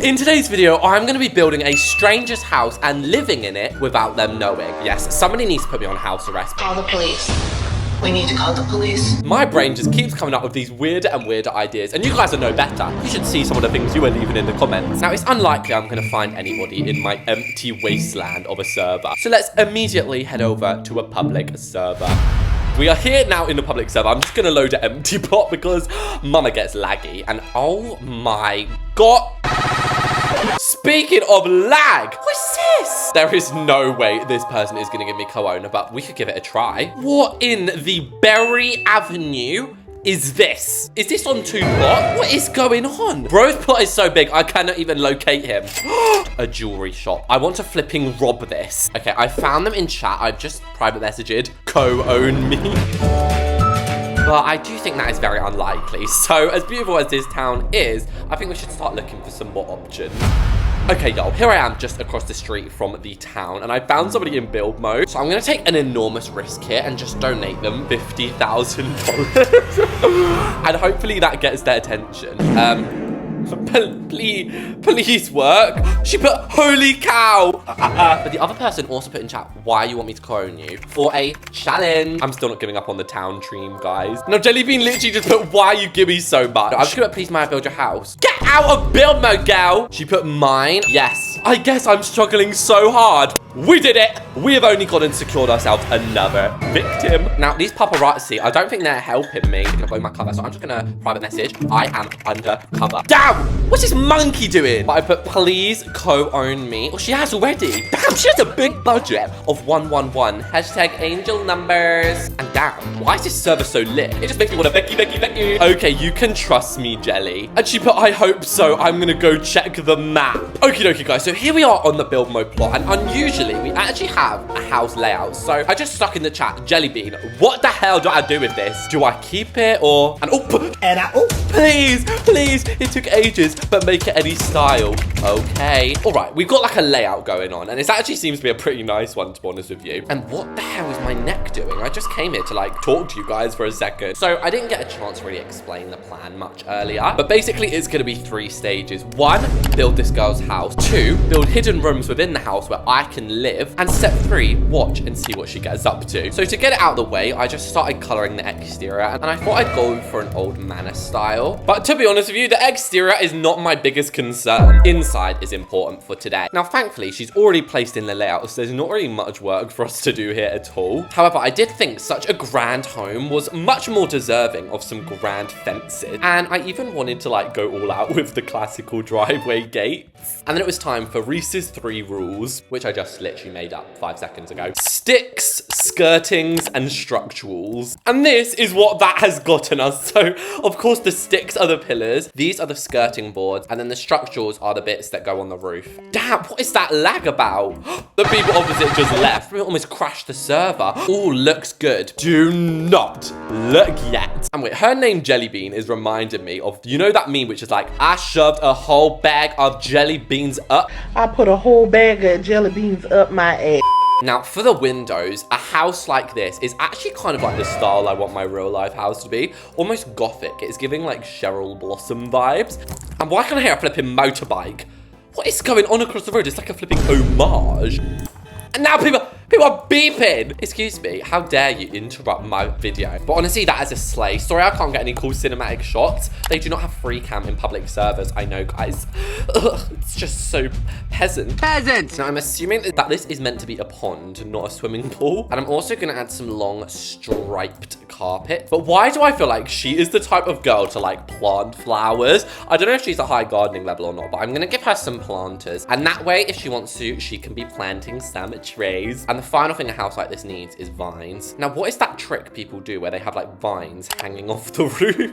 In today's video, I'm going to be building a stranger's house and living in it without them knowing. Yes, somebody needs to put me on house arrest. Call the police. We need to call the police. My brain just keeps coming up with these weirder and weirder ideas, and you guys are no better. You should see some of the things you are leaving in the comments. Now, it's unlikely I'm going to find anybody in my empty wasteland of a server. So let's immediately head over to a public server. We are here now in the public server. I'm just going to load an empty pot because mama gets laggy. And oh my god. Speaking of lag, what's this? There is no way this person is going to give me Corona, but we could give it a try. What in the Berry Avenue is this? Is this on 2 plot? What is going on? Bro's plot is so big, I cannot even locate him. A jewelry shop. I want to flipping rob this. Okay, I found them in chat. I've just private messaged co-own me. But I do think that is very unlikely. So as beautiful as this town is, I think we should start looking for some more options. Okay, y'all, here I am just across the street from the town, and I found somebody in build mode. So I'm going to take an enormous risk here and just donate them $50,000. And hopefully that gets their attention. Please work. She put, holy cow. But the other person also put in chat, why you want me to clone you for a challenge. I'm still not giving up on the town dream, guys. No, Jellybean literally just put, why you give me so much? I'm just gonna please Maya build your house. Get out of build mode, gal. She put mine. Yes. I guess I'm struggling so hard. We did it. We have only gone and secured ourselves another victim. Now, these paparazzi, I don't think they're helping me. They're gonna blow my cover, so I'm just gonna private message. I am undercover. Damn! What's this monkey doing? But I put, please co-own me. Oh, she has already. Damn, she has a big budget of 111. Hashtag angel numbers. And damn, why is this server so lit? It just makes me want to Becky. Okay, you can trust me, Jelly. And she put, I hope so. I'm gonna go check the map. Okie dokie, guys. So here we are on the build mode plot. And unusually, we actually have a house layout. So I just stuck in the chat, Jellybean, what the hell do I do with this? Do I keep it or... please, it took ages, but make it any style. Okay. All right, we've got like a layout going on, and it actually seems to be a pretty nice one, to be honest with you. And what the hell is my neck doing? I just came here to like talk to you guys for a second. So I didn't get a chance to really explain the plan much earlier, but basically it's gonna be 3 stages. 1, build this girl's house. 2, build hidden rooms within the house where I can live. And step 3, watch and see what she gets up to. So to get it out of the way, I just started coloring the exterior, and I thought I'd go for an old manor style. But to be honest with you, the exterior is not my biggest concern. Inside is important for today. Now, thankfully, she's already placed in the layout, so there's not really much work for us to do here at all. However, I did think such a grand home was much more deserving of some grand fences. And I even wanted to like go all out with the classical driveway gates. And then it was time for Reese's 3 rules, which I just literally made up 5 seconds ago. Sticks, skirtings, and structurals. And this is what that has gotten us. So, of course, the sticks are the pillars. These are the skirting boards. And then the structurals are the bits that go on the roof. Damn, what is that lag about? The people opposite just left. We almost crashed the server. Oh, looks good. Do not look yet. And wait, her name Jellybean is reminding me of, you know that meme which is like, I shoved a whole bag of jelly beans up. I put a whole bag of jelly beans up my ass. Now, for the windows, a house like this is actually kind of like the style I want my real life house to be. Almost gothic. It's giving like Cheryl Blossom vibes. And why can I hear a flipping motorbike? What is going on across the road? It's like a flipping homage. And now people are beeping. Excuse me, how dare you interrupt my video? But honestly, that is a slay. Sorry, I can't get any cool cinematic shots. They do not have free cam in public servers. I know, guys. Ugh, it's just so peasant. Now, I'm assuming that this is meant to be a pond, not a swimming pool. And I'm also gonna add some long striped carpet. But why do I feel like she is the type of girl to like plant flowers? I don't know if she's a high gardening level or not, but I'm gonna give her some planters. And that way, if she wants to, she can be planting some trees. And the final thing a house like this needs is vines. Now, what is that trick people do where they have like vines hanging off the roof?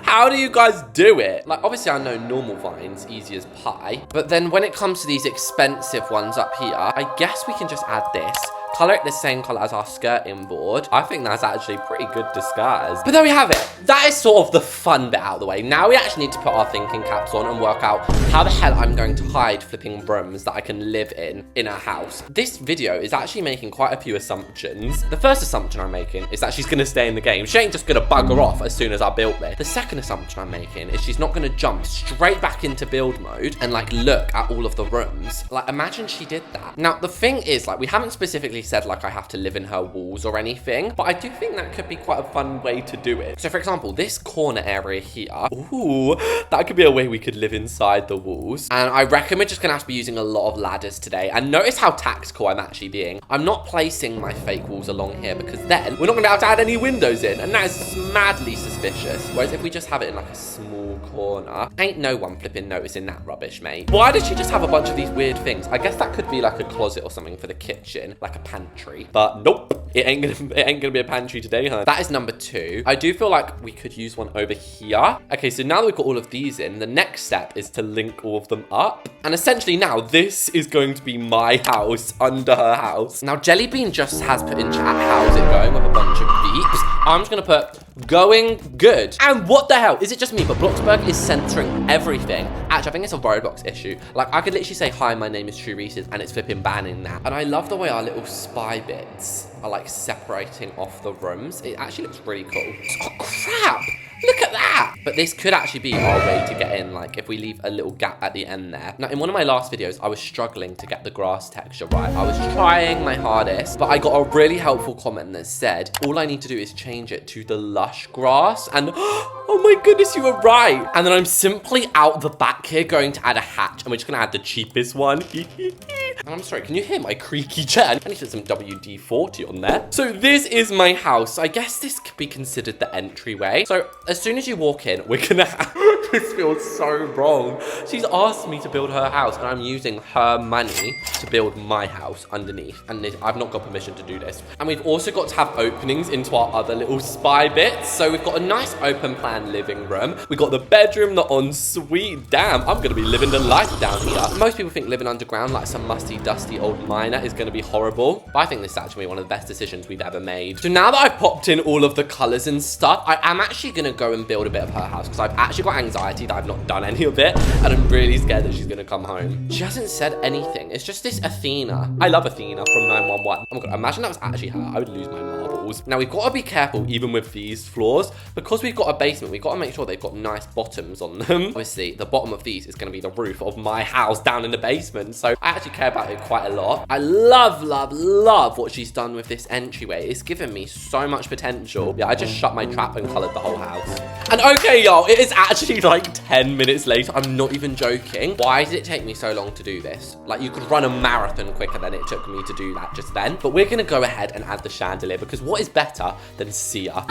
How do you guys do it? Like, obviously I know normal vines, easy as pie. But then when it comes to these expensive ones up here, I guess we can just add this. color it the same color as our skirting board. I think that's actually pretty good disguise. But there we have it. That is sort of the fun bit out of the way. Now we actually need to put our thinking caps on and work out how the hell I'm going to hide flipping rooms that I can live in our house. This video is actually making quite a few assumptions. The first assumption I'm making is that she's going to stay in the game. She ain't just going to bugger off as soon as I built it. The second assumption I'm making is she's not going to jump straight back into build mode and like look at all of the rooms. Like imagine she did that. Now the thing is, like, we haven't specifically said like I have to live in her walls or anything, but I do think that could be quite a fun way to do it. So for example, this corner area here, ooh, that could be a way we could live inside the walls. And I reckon we're just gonna have to be using a lot of ladders today. And notice how tactical I'm actually being. I'm not placing my fake walls along here because then we're not gonna be able to add any windows in, and that is madly suspicious. Whereas if we just have it in like a small corner, ain't no one flipping noticing that rubbish, mate. Why did she just have a bunch of these weird things? I guess that could be like a closet or something for the kitchen, like a pantry. But nope, it ain't gonna be a pantry today, huh? That is number 2. I do feel like we could use one over here. Okay, so now that we've got all of these in, the next step is to link all of them up. And essentially now, this is going to be my house under her house. Now, Jellybean just has put in chat, how's it going, with a bunch of beeps. I'm just gonna put going good. And what the hell? Is it just me? But BLOXBURG is censoring everything. Actually, I think it's a Roblox issue. Like, I could literally say, hi, my name is True Reese's, and it's flipping banning that. And I love the way our little spy bits are like separating off the rooms. It actually looks really cool. Oh, crap. Look at that. But this could actually be our way to get in, like if we leave a little gap at the end there. Now, in one of my last videos, I was struggling to get the grass texture right. I was trying my hardest, but I got a really helpful comment that said, all I need to do is change it to the lush grass. And oh my goodness, you were right. And then I'm simply out the back here going to add a hatch, and we're just gonna add the cheapest one. And I'm sorry, can you hear my creaky chair? I need to put some WD-40 on there. So this is my house. I guess this could be considered the entryway. So as soon as you walk in, we're gonna have, this feels so wrong. She's asked me to build her house and I'm using her money to build my house underneath. And I've not got permission to do this. And we've also got to have openings into our other little spy bits. So we've got a nice open plan living room. We've got the bedroom, the ensuite. Damn, I'm gonna be living the life down here. Most people think living underground like some musty, dusty old miner is gonna be horrible. But I think this is actually one of the best decisions we've ever made. So now that I've popped in all of the colors and stuff, I am actually gonna go and build a bit of her house because I've actually got anxiety that I've not done any of it, and I'm really scared that she's gonna come home. She hasn't said anything. It's just this Athena. I love Athena from 911. Oh my god, imagine that was actually her. I would lose my marbles. Now we've got to be careful even with these floors because we've got a basement. We've got to make sure they've got nice bottoms on them. Obviously, the bottom of these is going to be the roof of my house down in the basement, so I actually care about it quite a lot. I love, love, love what she's done with this entryway. It's given me so much potential. Yeah, I just shut my trap and colored the whole house. And okay, y'all, it is actually like 10 minutes later. I'm not even joking. Why did it take me so long to do this? Like, you could run a marathon quicker than it took me to do that just then. But we're going to go ahead and add the chandelier because what is better than Sia?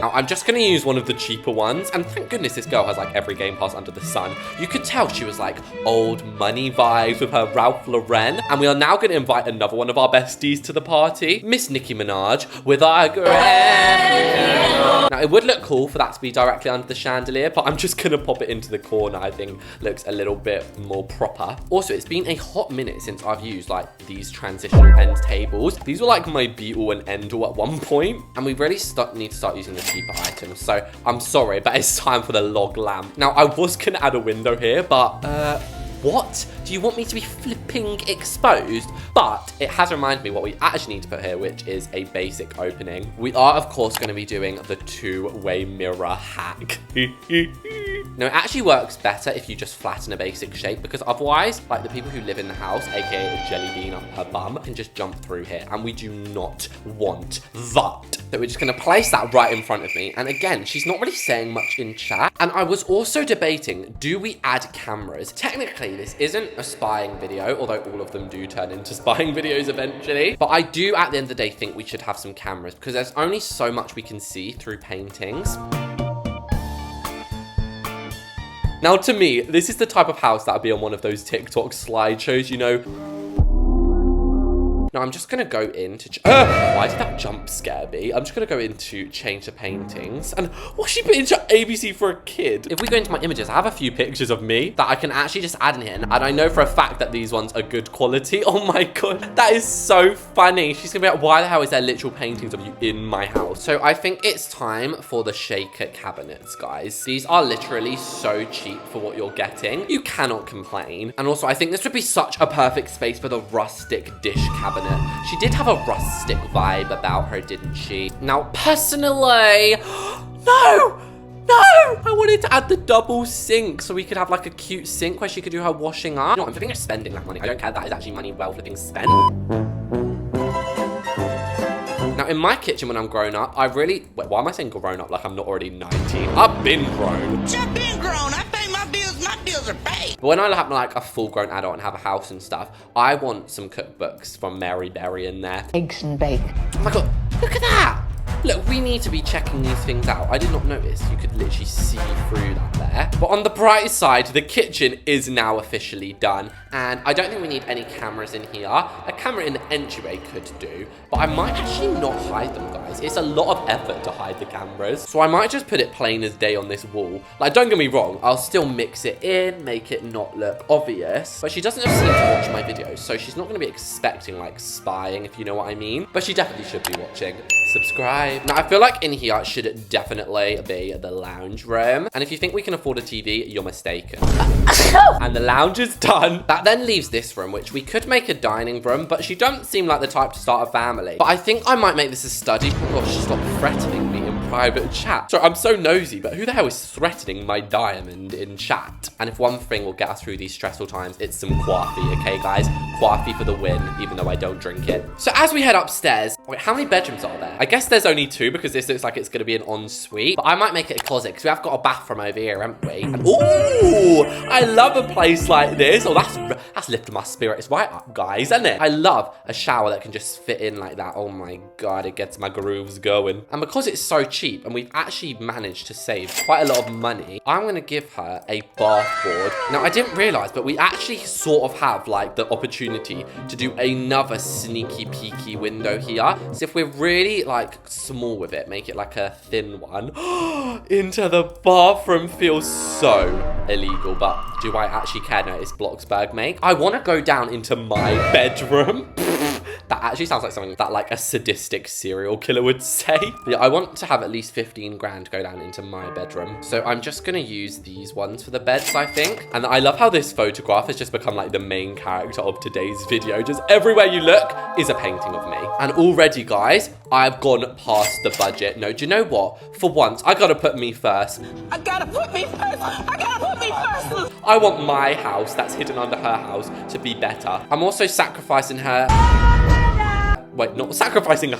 Now, I'm just going to use one of the cheaper ones. And thank goodness this girl has like every Game Pass under the sun. You could tell she was like old money vibes with her Ralph Lauren. And we are now going to invite another one of our besties to the party. Miss Nicki Minaj with our Now, it would look cool for that to be directly under the chandelier, but I'm just going to pop it into the corner. I think looks a little bit more proper. Also, it's been a hot minute since I've used like these transitional end tables. These were like my be-all and end-all at one point. And we really need to start using the cheaper items. So I'm sorry, but it's time for the log lamp. Now, I was going to add a window here, but what? Do you want me to be flipping exposed? But it has reminded me what we actually need to put here, which is a basic opening. We are, of course, going to be doing the two-way mirror hack. No, it actually works better if you just flatten a basic shape, because otherwise, like the people who live in the house, aka a jelly bean up her bum, can just jump through here, and we do not want that. So we're just going to place that right in front of me. And again, she's not really saying much in chat. And I was also debating, do we add cameras? Technically, this isn't a spying video, although all of them do turn into spying videos eventually. But I do, at the end of the day, think we should have some cameras because there's only so much we can see through paintings. Now, to me, this is the type of house that would be on one of those TikTok slideshows, you know, Now I'm just gonna go in to, why did that jump scare me? I'm just gonna go in to change the paintings. And what she put into ABC for a kid? If we go into my images, I have a few pictures of me that I can actually just add in here. And I know for a fact that these ones are good quality. Oh my God, that is so funny. She's gonna be like, why the hell is there literal paintings of you in my house? So I think it's time for the shaker cabinets, guys. These are literally so cheap for what you're getting. You cannot complain. And also I think this would be such a perfect space for the rustic dish cabinet. She did have a rustic vibe about her, didn't she? Now, personally, no! I wanted to add the double sink so we could have like a cute sink where she could do her washing up. You know what, I'm thinking of spending that money. I don't care, that is actually money well flipping spent. Now, in my kitchen when I'm grown up, I really... Wait, why am I saying grown up like I'm not already 19? I've been grown. I've been grown. I pay my bills are paid. But when I have like a full-grown adult and have a house and stuff, I want some cookbooks from Mary Berry in there. Eggs and bacon. Oh my God, look at that. Look, we need to be checking these things out. I did not notice. You could literally see through that there. But on the bright side, the kitchen is now officially done. And I don't think we need any cameras in here. A camera in the entryway could do. But I might actually not hide them, guys. It's a lot of effort to hide the cameras. So I might just put it plain as day on this wall. Like, don't get me wrong. I'll still mix it in, make it not look obvious. But she doesn't have seem to watch my videos. So she's not going to be expecting, like, spying, if you know what I mean. But she definitely should be watching. Subscribe. Now, I feel like in here it should definitely be the lounge room. And if you think we can afford a TV, you're mistaken. And the lounge is done. That then leaves this room, which we could make a dining room, but she doesn't seem like the type to start a family. But I think I might make this a study. Oh gosh, stop threatening me in private chat. Sorry, I'm so nosy, but who the hell is threatening my diamond in chat? And if one thing will get us through these stressful times, it's some coffee, okay, guys? Coffee for the win, even though I don't drink it. So as we head upstairs, wait, how many bedrooms are there? I guess there's only 2 because this looks like it's going to be an ensuite. But I might make it a closet because we have got a bathroom over here, haven't we? And, ooh, I love a place like this. Oh, that's lifted my spirits right up, guys, isn't it? I love a shower that can just fit in like that. Oh my God, it gets my grooves going. And because it's so cheap and we've actually managed to save quite a lot of money, I'm going to give her a bath board. Now, I didn't realize, but we actually sort of have like the opportunity to do another sneaky peeky window here. So if we're really like small with it, make it like a thin one, into the bathroom feels so illegal, but do I actually care? No, it's Bloxburg, mate. I want to go down into my bedroom. That actually sounds like something that like a sadistic serial killer would say. But yeah, I want to have at least 15 grand go down into my bedroom. So I'm just going to use these ones for the beds, I think. And I love how this photograph has just become like the main character of today's video. Just everywhere you look is a painting of me. And already, guys, I've gone past the budget. No, do you know what? For once, I got to put me first. I gotta put me first. I gotta put me first. I want my house that's hidden under her house to be better. I'm also sacrificing her... Wait, not sacrificing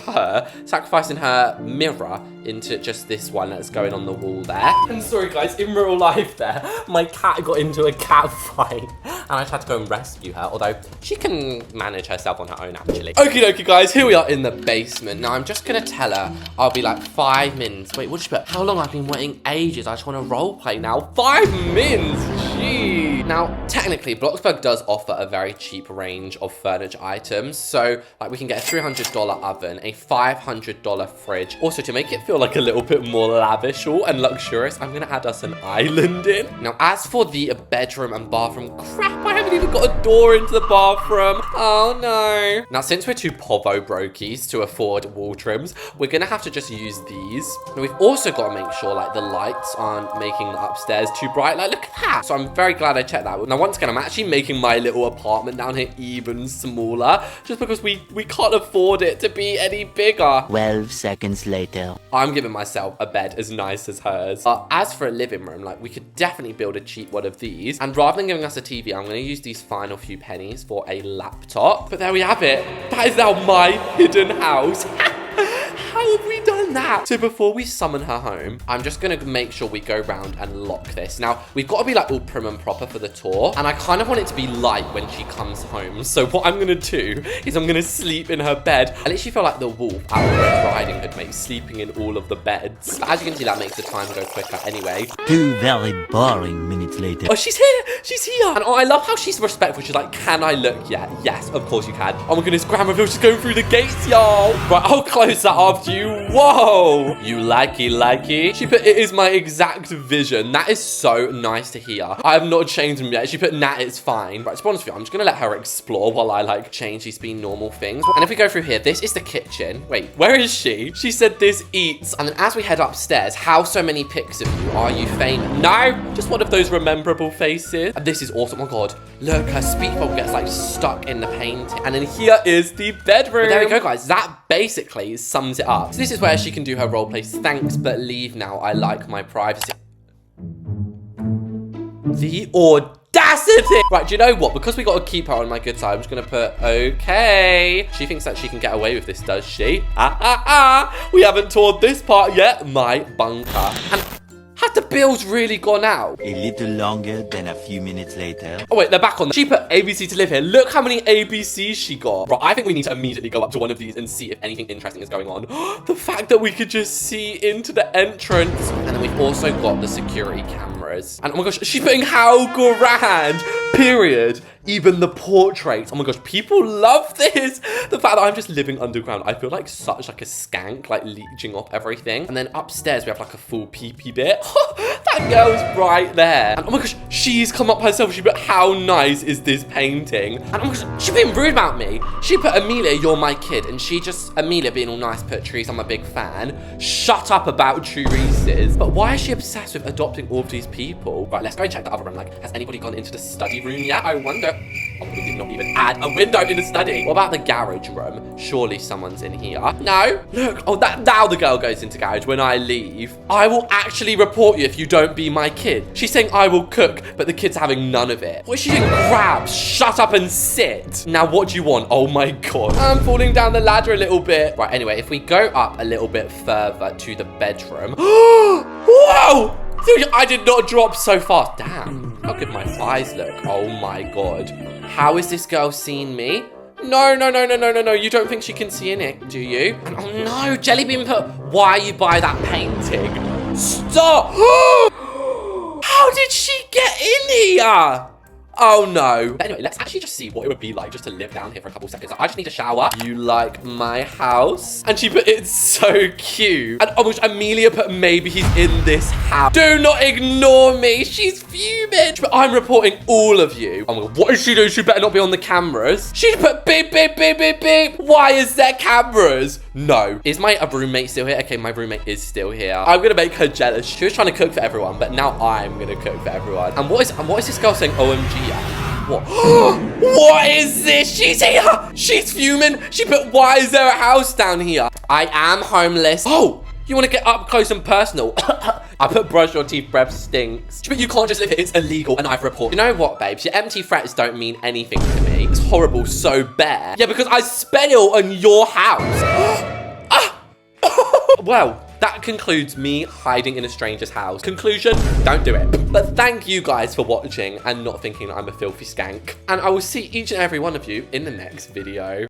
her mirror into just this one that's going on the wall there. I'm sorry, guys, in real life there, my cat got into a cat fight and I had to go and rescue her, although she can manage herself on her own, actually. Okie dokie, guys, here we are in the basement. Now, I'm just gonna tell her I'll be like 5 minutes. Wait, what did she put? How long? I've been waiting ages. I just want to role play now. 5 minutes, jeez. Now, technically, Bloxburg does offer a very cheap range of furniture items. So, like, we can get a $300 oven, a $500 fridge. Also, to make it feel like a little bit more lavish and luxurious, I'm gonna add us an island in. Now, as for the bedroom and bathroom, crap, I haven't even got a door into the bathroom. Oh no. Now, since we're too povo brokies to afford wall trims, we're gonna have to just use these. Now, we've also got to make sure like the lights aren't making the upstairs too bright. Like, look at that. So I'm very glad I checked that. Now, once again, I'm actually making my little apartment down here even smaller, just because we can't afford it to be any bigger. 12 seconds later. I'm giving myself a bed as nice as hers. As for a living room, like, we could definitely build a cheap one of these. And rather than giving us a TV, I'm going to use these final few pennies for a laptop. But there we have it. That is now my hidden house. How have we done snap. So before we summon her home, I'm just gonna make sure we go round and lock this. Now, we've got to be like all prim and proper for the tour, and I kind of want it to be light when she comes home. So what I'm gonna do is I'm gonna sleep in her bed. I literally feel like the wolf out of Red Riding Hood, mate, sleeping in all of the beds. But as you can see, that makes the time go quicker anyway. 2 very boring minutes later. Oh, she's here. She's here. And oh, I love how she's respectful. She's like, can I look yet? Yes, of course you can. Oh my goodness, grandma reveal. She's going through the gates, y'all. Right, I'll close that after you. Whoa. You likey. She put, it is my exact vision. That is so nice to hear. I have not changed them yet. She put, nah, it's fine. Right, to be honest with you, I'm just going to let her explore while I like change these being normal things. And if we go through here, this is the kitchen. Wait, where is she? She said this eats. And then as we head upstairs, how so many pics of you? Are you famous? No, just one of those rememberable faces. And this is awesome. Oh my God. Look, her speed bubble gets like stuck in the painting. And then here is the bedroom. But there we go, guys. That basically sums it up. So this is where she can do her role plays. Thanks, but leave now. I like my privacy. The audacity! Right, do you know what? Because we got to keep her on my good side, I'm just going to put, okay. She thinks that she can get away with this, does she? We haven't toured this part yet. My bunker. And have the bills really gone out? A little longer than a few minutes later. Oh wait, they're back on. She put ABC to live here. Look how many ABCs she got. Right, I think we need to immediately go up to one of these and see if anything interesting is going on. The fact that we could just see into the entrance. And then we've also got the security cameras. And oh my gosh, she's putting how grand, period. Even the portraits. Oh my gosh, people love this. The fact that I'm just living underground. I feel like such like a skank, like leeching off everything. And then upstairs, we have like a full pee-pee bit. That girl's right there. And oh my gosh, she's come up herself. She put, how nice is this painting? And oh my gosh, she's being rude about me. She put, Amelia, you're my kid. And she just, Amelia being all nice, put, Therese, I'm a big fan. Shut up about Therese's. But why is she obsessed with adopting all of these people? Right, let's go and check the other room. Like, has anybody gone into the study room yet? I wonder. Oh, we did not even add a window in the study. What about the garage room? Surely someone's in here. No. Look. Oh, now the girl goes into garage when I leave. I will actually report you if you don't be my kid. She's saying I will cook, but the kid's having none of it. What is she doing? Grab. Shut up and sit. Now, what do you want? Oh my God. I'm falling down the ladder a little bit. Right, anyway, if we go up a little bit further to the bedroom. Whoa! I did not drop so fast. Damn. How good my eyes look. Oh my God. How is this girl seeing me? No. You don't think she can see in it, do you? Oh no, Jellybean put, why you buy that painting? Stop. How did she get in here? Oh no. But anyway, let's actually just see what it would be like just to live down here for a couple seconds. I just need a shower. You like my house? And she put, it's so cute. And oh my gosh, Amelia put, maybe he's in this house. Do not ignore me. She's fuming. But I'm reporting all of you. Oh my God, what is she doing? She better not be on the cameras. She put beep. Why is there cameras? No. Is my roommate still here? Okay, my roommate is still here. I'm gonna make her jealous. She was trying to cook for everyone, but now I'm gonna cook for everyone. And what is this girl saying OMG at? What? What is this? She's here. She's fuming. She put, why is there a house down here? I am homeless. Oh, you want to get up close and personal? I put brush your teeth, breath stinks. But you can't just live here. It's illegal and I've reported. You know what, babes? Your empty threats don't mean anything to me. It's horrible, so bare. Yeah, because I spent it on your house. Well, that concludes me hiding in a stranger's house. Conclusion, don't do it. But thank you guys for watching and not thinking that I'm a filthy skank. And I will see each and every one of you in the next video.